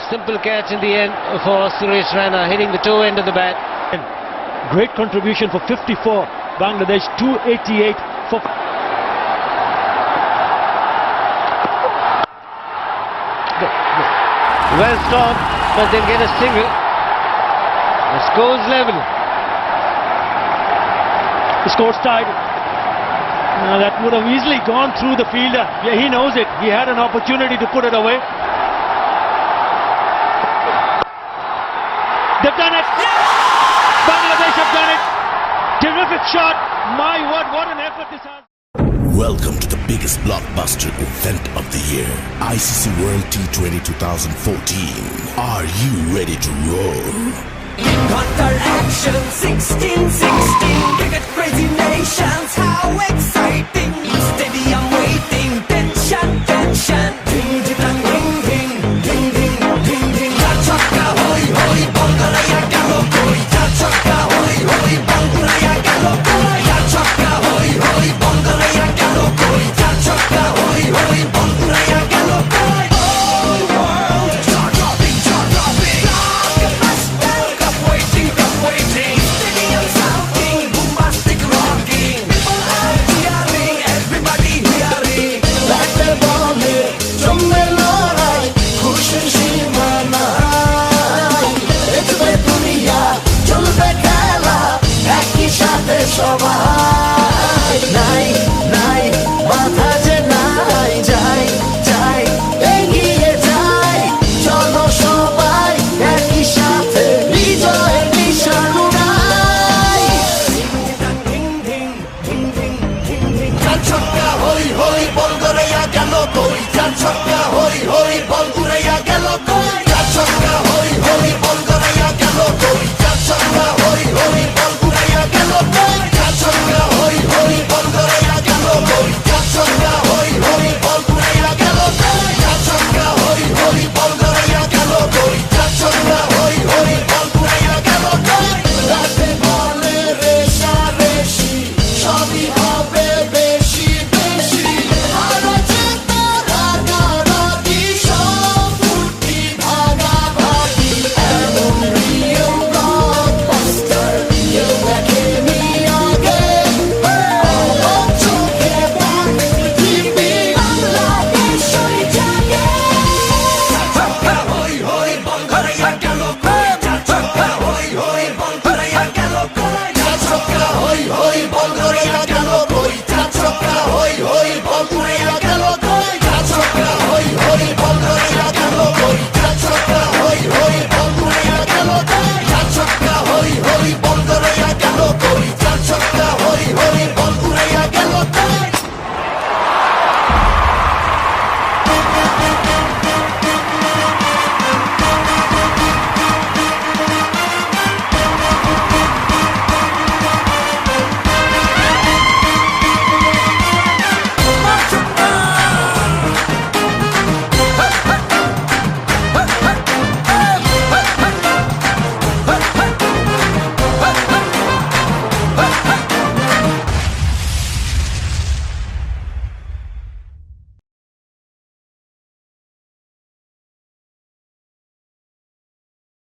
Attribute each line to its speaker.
Speaker 1: simple catch in the end for Suresh Raina, hitting the toe end of the bat.
Speaker 2: Great contribution for 54. Bangladesh 288 for.
Speaker 1: Well stopped, but they'll get a single. The score's level.
Speaker 2: The score's tied. That would have easily gone through the fielder. Yeah, he knows it. He had an opportunity to put it away. They've done it. Bangladesh have done it. Terrific shot. My word, what an effort this has.
Speaker 3: Welcome to the biggest blockbuster event of the year, ICC World T20 2014. Are you ready to roll?
Speaker 4: Counter action 16-16, cricket crazy nations, how exciting! Stadium waiting, tension, tension. Ding ding ding ding ding ding ding ding. Ja chhakka hoi hoi, Bangalaya gelo koi. Ja chhakka hoi hoi, Bangalaya gelo koi. Ja chhakka hoi hoi, Bangalaya gelo koi. Ja chhakka hoi hoi, Bangalaya gelo koi. All world jaw-dropping, jaw-dropping. Waiting, stadium sounding, bombastic rocking. People are cheering, everybody hearing. Let the ball hit, জমবে লড়াই, খুশির সীমা নাই। দেখবে দুনিয়া, চলবে খেলা, একই সাথে সবাই। নাই, নাই, বাধা যে নাই, যাই, যাই, এগিয়ে যাই। চলো সবাই, একই সাথে বিজয় নিশান উড়াই। চার ছক্কা হই হই, বল গড়াইয়া গেল কই। চার ছক্কা হই হই, বল